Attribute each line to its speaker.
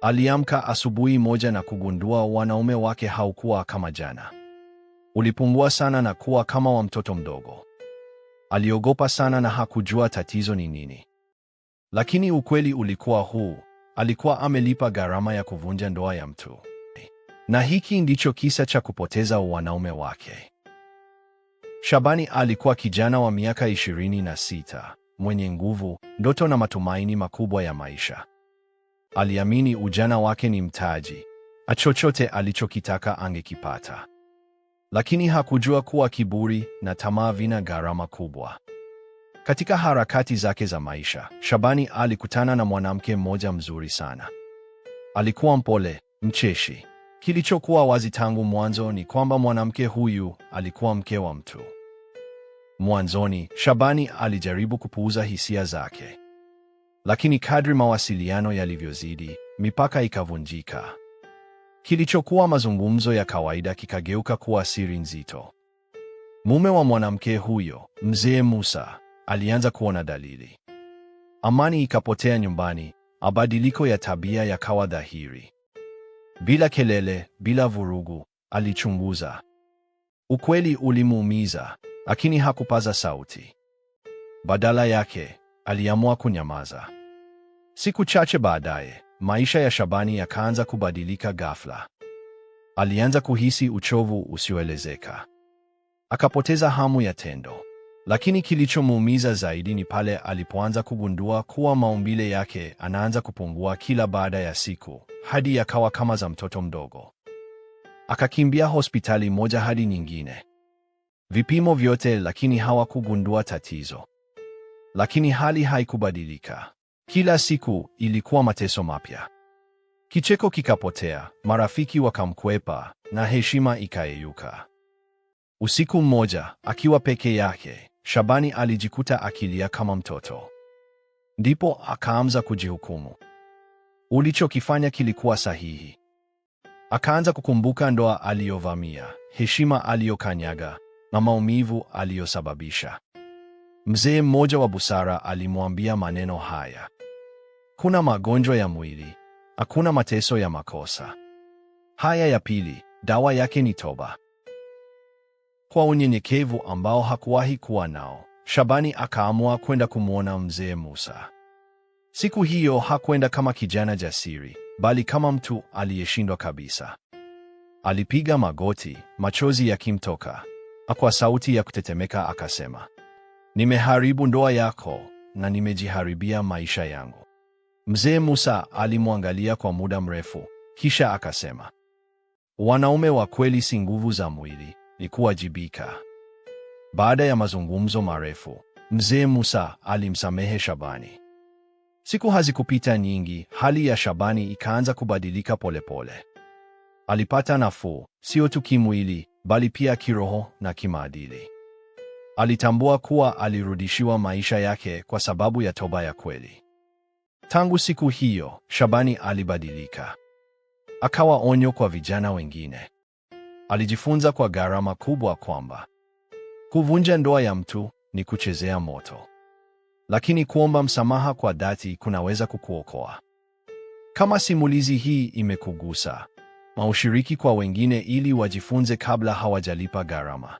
Speaker 1: Aliamka asubuhi moja na kugundua wanaume wake haukuwa kama jana. Ulipungua sana na kuwa kama wa mtoto mdogo. Aliogopa sana na hakujua tatizo ni nini. Lakini ukweli ulikuwa huu: alikuwa amelipa gharama ya kuvunja ndoa ya mtu. Na hiki ndicho kisa cha kupoteza wanaume wake. Shabani alikuwa kijana wa miaka 26, mwenye nguvu, ndoto na matumaini makubwa ya maisha. Aliamini ujana wake ni mtaji, chochote alichokitaka angekipata. Lakini hakujua kuwa kiburi na tamaa vina gharama kubwa. Katika harakati zake za maisha, Shabani alikutana na mwanamke mmoja mzuri sana. Alikuwa mpole, mcheshi. Kilichokuwa wazi tangu mwanzo ni kwamba mwanamke huyu alikuwa mke wa mtu. Mwanzoni, Shabani alijaribu kupuuza hisia zake. Lakini kadri mawasiliano yalivyozidi, mipaka ikavunjika. Kilichokuwa mazungumzo ya kawaida kikageuka kuwa siri nzito. Mume wa mwanamke huyo, Mzee Musa, alianza kuona dalili. Amani ikapotea nyumbani, mabadiliko ya tabia yakawa dhahiri. Bila kelele, bila vurugu, alichunguza. Ukweli ulimuumiza, lakini hakupaza sauti. Badala yake, aliamua kunyamaza. Siku chache baadaye, maisha ya Shabani yakaanza kubadilika ghafla. Alianza kuhisi uchovu usioelezeka. Akapoteza hamu ya tendo. Lakini kilichomuumiza zaidi ni pale alipoanza kugundua kuwa maumbile yake anaanza kupungua kila baada ya siku, hadi yakawa kama za mtoto mdogo. Akakimbia hospitali moja hadi nyingine. Vipimo vyote, lakini hawakugundua tatizo. Lakini hali haikubadilika. Kila siku ilikuwa mateso mapya. Kicheko kikapotea, marafiki wakamkwepa, na heshima ikayeyuka. Usiku mmoja, akiwa peke yake, Shabani alijikuta akilia kama mtoto. Ndipo akaanza kujihukumu. Ulichokifanya kilikuwa sahihi. Akaanza kukumbuka ndoa aliyovamia, heshima aliyokanyaga, na maumivu aliyosababisha. Mzee mmoja wa busara alimwambia maneno haya: kuna magonjwa ya mwili, hakuna mateso ya makosa. Haya ya pili, dawa yake ni toba. Kwa unyenyekevu ambao hakuwahi kuwa nao, Shabani akaamua kwenda kumwona Mzee Musa. Siku hiyo hakwenda kama kijana jasiri, bali kama mtu aliyeshindwa kabisa. Alipiga magoti, machozi yakimtoka. Kwa sauti ya kutetemeka akasema, nimeharibu ndoa yako na nimejiharibia maisha yangu. Mzee Musa alimwangalia kwa muda mrefu, kisha akasema, wanaume wa kweli si nguvu za mwili, ni kuwajibika. Baada ya mazungumzo marefu, Mzee Musa alimsamehe Shabani. Siku hazikupita nyingi, hali ya Shabani ikaanza kubadilika polepole. Alipata nafuu, sio tu kimwili, bali pia kiroho na kimaadili. Alitambua kuwa alirudishiwa maisha yake kwa sababu ya toba ya kweli. Tangu siku hiyo, Shabani alibadilika. Akawa onyo kwa vijana wengine. Alijifunza kwa gharama kubwa kwamba kuvunja ndoa ya mtu ni kuchezea moto. Lakini kuomba msamaha kwa dhati kunaweza kukuokoa. Kama simulizi hii imekugusa, ushiriki kwa wengine ili wajifunze kabla hawajalipa gharama.